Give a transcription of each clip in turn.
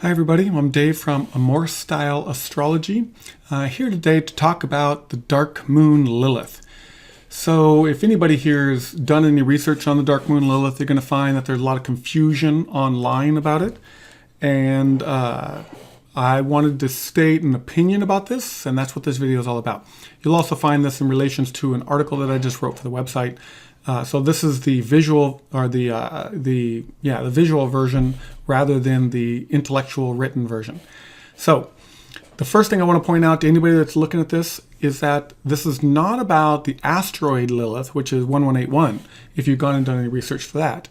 Hi everybody, I'm Dave from Amor Style Astrology, here today to talk about the Dark Moon Lilith. So if anybody here has done any research on the Dark Moon Lilith, you're going to find that there's a lot of confusion online about it. And I wanted to state an opinion about this, and that's what this video is all about. You'll also find this in relations to an article that I just wrote for the website. So this is the visual, or the visual version rather than the intellectual written version. So the first thing I want to point out to anybody that's looking at this is that this is not about the asteroid Lilith, which is 1181, if you've gone and done any research for that.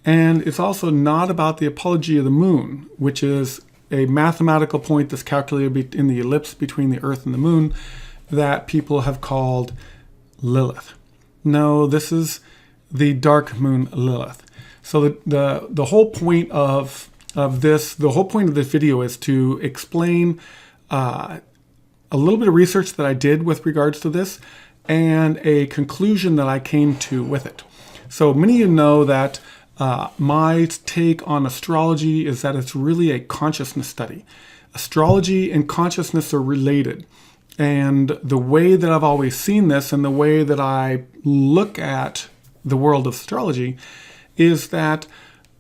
And it's also not about the apogee of the moon, which is a mathematical point that's calculated in the ellipse between the Earth and the moon that people have called Lilith. No, this is the Dark Moon Lilith. So the whole point of this, the whole point of this video is to explain a little bit of research that I did with regards to this and a conclusion that I came to with it. So many of you know that my take on astrology is that it's really a consciousness study. Astrology and consciousness are related. And the way that I've always seen this and the way that I look at the world of astrology is that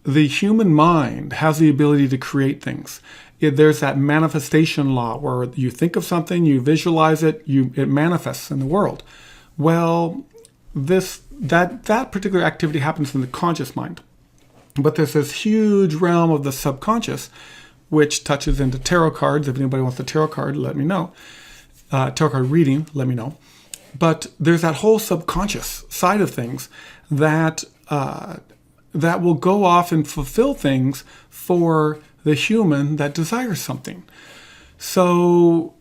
the human mind has the ability to create things. There's that manifestation law where you think of something, you visualize it, it manifests in the world. Well, that particular activity happens in the conscious mind. But there's this huge realm of the subconscious, which touches into tarot cards. If anybody wants a tarot card, let me know. Tarot card reading, let me know. But there's that whole subconscious side of things that will go off and fulfill things for the human that desires something. So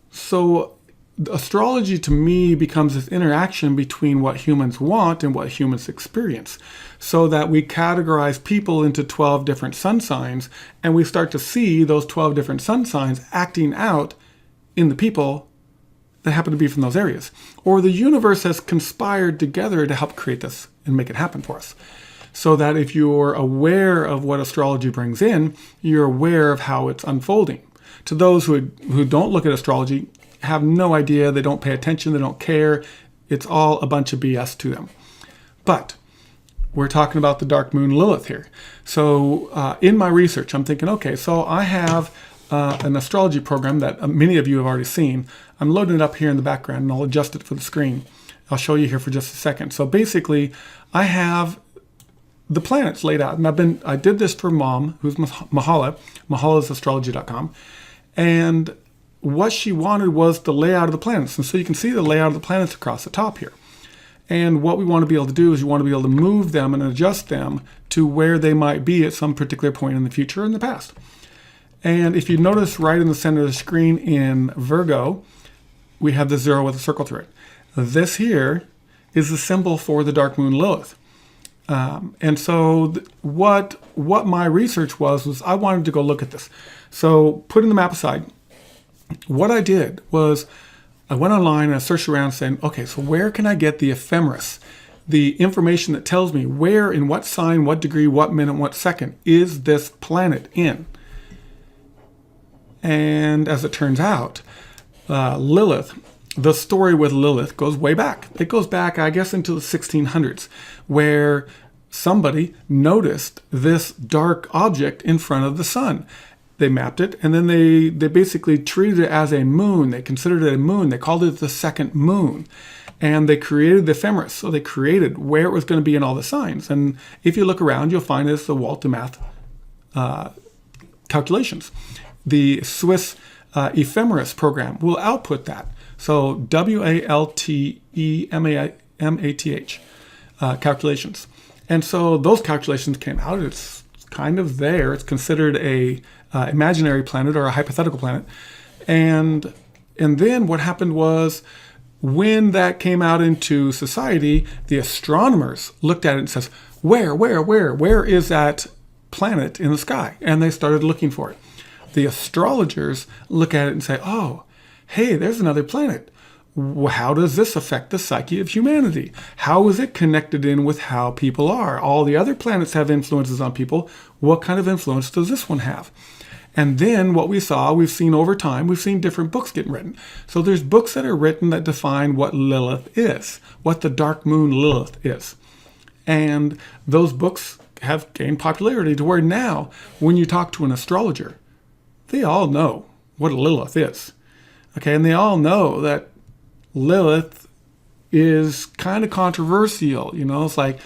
astrology to me becomes this interaction between what humans want and what humans experience, so that we categorize people into 12 different sun signs, and we start to see those 12 different sun signs acting out in the people that happen to be from those areas. Or the universe has conspired together to help create this and make it happen for us. So that if you're aware of what astrology brings in, you're aware of how it's unfolding. To those who don't look at astrology, have no idea, they don't pay attention, they don't care, it's all a bunch of BS to them. But we're talking about the Dark Moon Lilith here. So in my research, I'm thinking, okay, so I have an astrology program that many of you have already seen. I'm loading it up here in the background, and I'll adjust it for the screen. I'll show you here for just a second. So basically, I have the planets laid out, and I did this for Mom, who's Mahala. mahalasastrology.com, and what she wanted was the layout of the planets. And so you can see the layout of the planets across the top here. And what we want to be able to do is you want to be able to move them and adjust them to where they might be at some particular point in the future or in the past. And if you notice right in the center of the screen in Virgo, we have the 0 with a circle through it. This here is the symbol for the Dark Moon Lilith. And so what my research was I wanted to go look at this. So putting the map aside, what I did was I went online and I searched around saying, okay, so where can I get the ephemeris? The information that tells me where, in what sign, what degree, what minute, what second is this planet in? And as it turns out, Lilith, the story with Lilith goes way back. It goes back, I guess, into the 1600s, where somebody noticed this dark object in front of the sun. They mapped it, and then they basically treated it as a moon. They considered it a moon. They called it the second moon. And they created the ephemeris. So they created where it was going to be in all the signs. And if you look around, you'll find it's the Walter Math calculations. The Swiss ephemeris program will output that. So WALTEMATH calculations. And so those calculations came out. It's kind of there. It's considered a imaginary planet or a hypothetical planet. And then what happened was when that came out into society, the astronomers looked at it and says, where is that planet in the sky? And they started looking for it. The astrologers look at it and say, oh, hey, there's another planet. How does this affect the psyche of humanity? How is it connected in with how people are? All the other planets have influences on people. What kind of influence does this one have? And then what we've seen over time, we've seen different books getting written. So there's books that are written that define what Lilith is, what the Dark Moon Lilith is. And those books have gained popularity to where now, when you talk to an astrologer, they all know what a Lilith is. Okay, and they all know that Lilith is kind of controversial. It's like,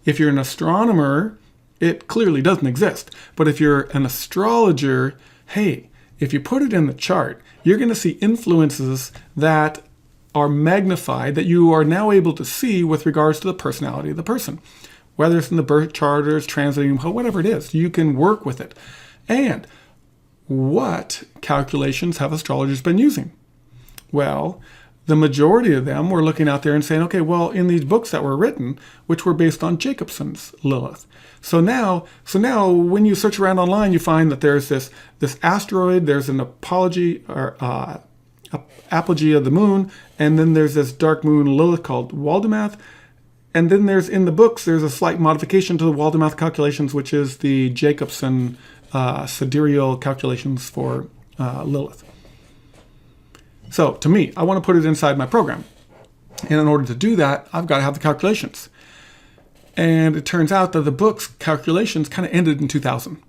if you're an astronomer, it clearly doesn't exist. But if you're an astrologer, hey, if you put it in the chart, you're going to see influences that are magnified, that you are now able to see with regards to the personality of the person. Whether it's in the birth chart or it's translating, whatever it is, you can work with it. And what calculations have astrologers been using? Well, the majority of them were looking out there and saying, okay, well, in these books that were written, which were based on Jacobson's Lilith. So now when you search around online, you find that there's this asteroid, there's an apogee of the moon, and then there's this Dark Moon Lilith called Waldemath. And then there's a slight modification to the Waldemath calculations, which is the Jacobson sidereal calculations for Lilith. So to me, I want to put it inside my program. And in order to do that, I've got to have the calculations. And it turns out that the book's calculations kind of ended in 2000.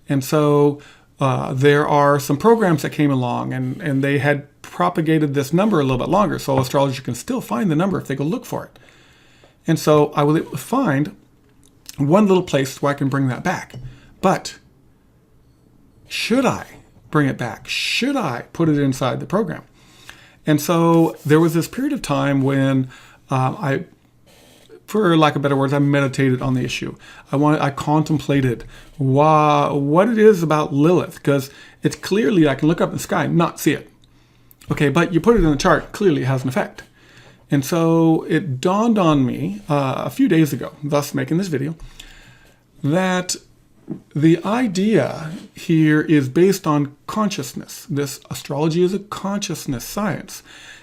And so there are some programs that came along and they had propagated this number a little bit longer. So astrologers can still find the number if they go look for it. And so I was able to find one little place where I can bring that back. But should I bring it back? Should I put it inside the program? And so there was this period of time when for lack of better words, I meditated on the issue. I contemplated what it is about Lilith, because it's clearly, I can look up in the sky and not see it. Okay, but you put it in the chart, clearly it has an effect. And so it dawned on me a few days ago, thus making this video, that the idea here is based on consciousness. This astrology is a consciousness science.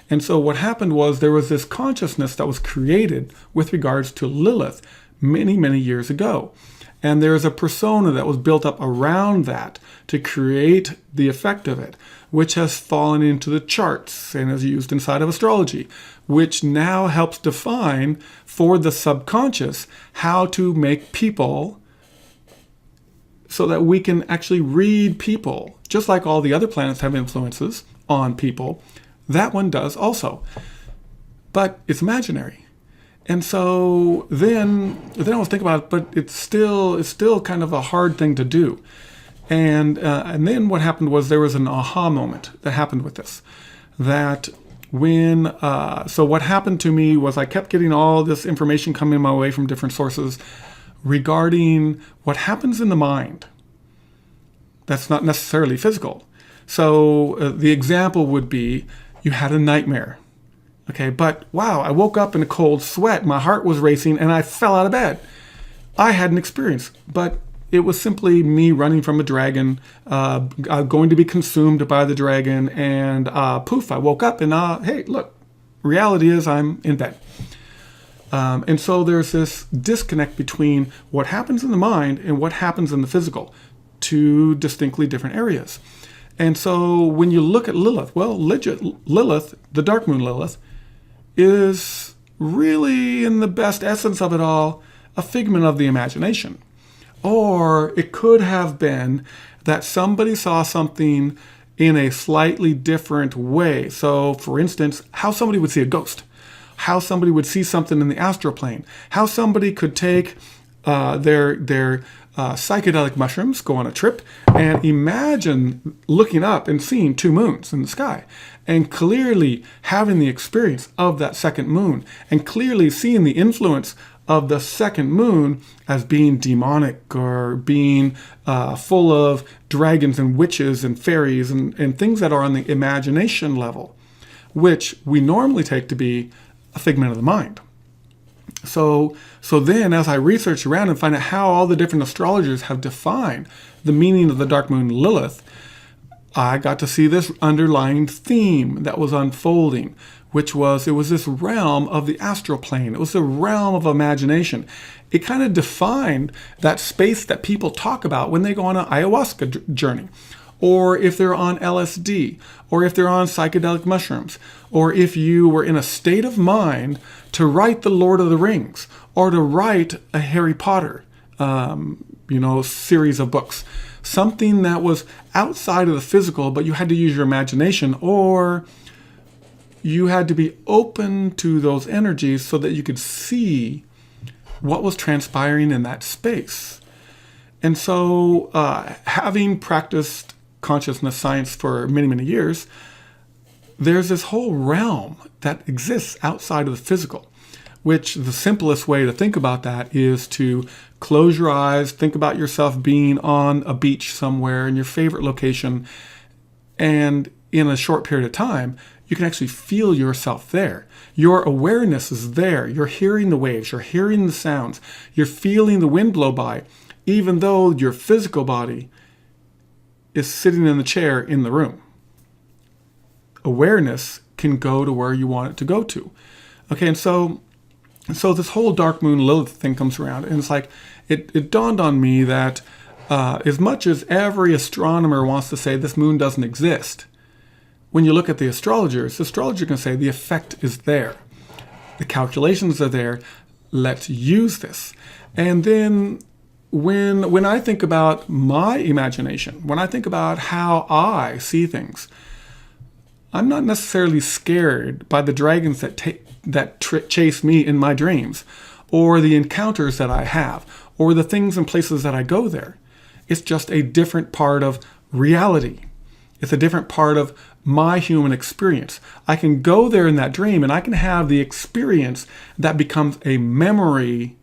And so what happened was there was this consciousness that was created with regards to Lilith many, many years ago. And there's a persona that was built up around that to create the effect of it, which has fallen into the charts and is used inside of astrology, which now helps define for the subconscious how to make people so that we can actually read people. Just like all the other planets have influences on people, that one does also. But it's imaginary. And so then I was thinking about it, but it's still kind of a hard thing to do. And then what happened was there was an aha moment that happened with this. That when, so what happened to me was I kept getting all this information coming my way from different sources regarding what happens in the mind. That's not necessarily physical. So the example would be you had a nightmare. Okay, but wow, I woke up in a cold sweat, my heart was racing, and I fell out of bed. I had an experience, but it was simply me running from a dragon, going to be consumed by the dragon, and poof, I woke up and hey, look, reality is I'm in bed. And so there's this disconnect between what happens in the mind and what happens in the physical, two distinctly different areas. And so when you look at Lilith, well, Lilith, the Dark Moon Lilith, is really, in the best essence of it all, a figment of the imagination. Or it could have been that somebody saw something in a slightly different way. So, for instance, how somebody would see a ghost, how somebody would see something in the astral plane, how somebody could take their psychedelic mushrooms, go on a trip, and imagine looking up and seeing two moons in the sky, and clearly having the experience of that second moon, and clearly seeing the influence of the second moon as being demonic or being full of dragons and witches and fairies and things that are on the imagination level, which we normally take to be a figment of the mind. So then as I researched around and find out how all the different astrologers have defined the meaning of the Dark Moon Lilith, I got to see this underlying theme that was unfolding, which was, it was this realm of the astral plane. It was the realm of imagination. It kind of defined that space that people talk about when they go on an ayahuasca journey, or if they're on LSD, or if they're on psychedelic mushrooms, or if you were in a state of mind to write The Lord of the Rings, or to write a Harry Potter, series of books. Something that was outside of the physical, but you had to use your imagination, or you had to be open to those energies so that you could see what was transpiring in that space. And so, having practiced consciousness science for many, many years, there's this whole realm that exists outside of the physical, which the simplest way to think about that is to close your eyes, think about yourself being on a beach somewhere in your favorite location, and in a short period of time, you can actually feel yourself there. Your awareness is there. You're hearing the waves, you're hearing the sounds, you're feeling the wind blow by, even though your physical body is sitting in the chair in the room. Awareness can go to where you want it to go to. Okay, and so this whole Dark Moon Lilith thing comes around, and it's like, it dawned on me that as much as every astronomer wants to say this moon doesn't exist, when you look at the astrologers can say the effect is there. The calculations are there. Let's use this. And then when I think about my imagination, when I think about how I see things, I'm not necessarily scared by the dragons that chase me in my dreams, or the encounters that I have, or the things and places that I go there. It's just a different part of reality. It's a different part of my human experience. I can go there in that dream, and I can have the experience that becomes a memory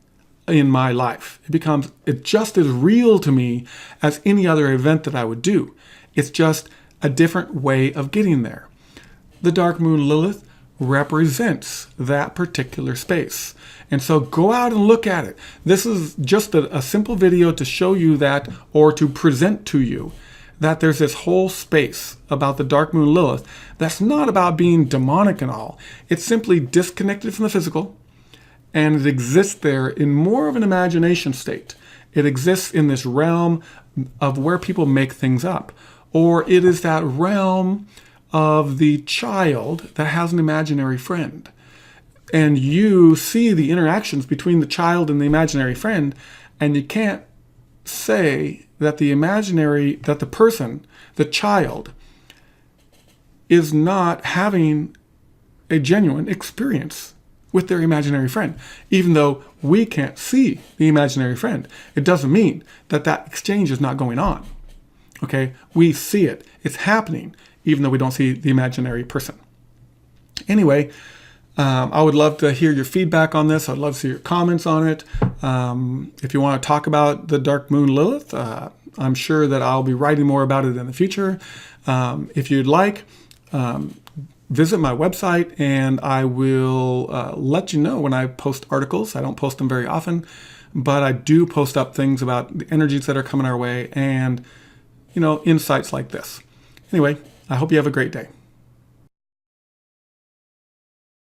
in my life. It's just as real to me as any other event that I would do. It's just a different way of getting there. The Dark Moon Lilith represents that particular space. And so go out and look at it. This is just a simple video to show you that, or to present to you that there's this whole space about the Dark Moon Lilith that's not about being demonic and all. It's simply disconnected from the physical, and it exists there in more of an imagination state. It exists in this realm of where people make things up. Or it is that realm of the child that has an imaginary friend. And you see the interactions between the child and the imaginary friend, and you can't say that the child, is not having a genuine experience with their imaginary friend. Even though we can't see the imaginary friend, it doesn't mean that exchange is not going on. Okay, we see it. It's happening, even though we don't see the imaginary person. Anyway, I would love to hear your feedback on this. I'd love to see your comments on it. If you want to talk about the Dark Moon Lilith, I'm sure that I'll be writing more about it in the future. If you'd like, visit my website, and I will let you know when I post articles. I don't post them very often, but I do post up things about the energies that are coming our way and, insights like this. Anyway, I hope you have a great day.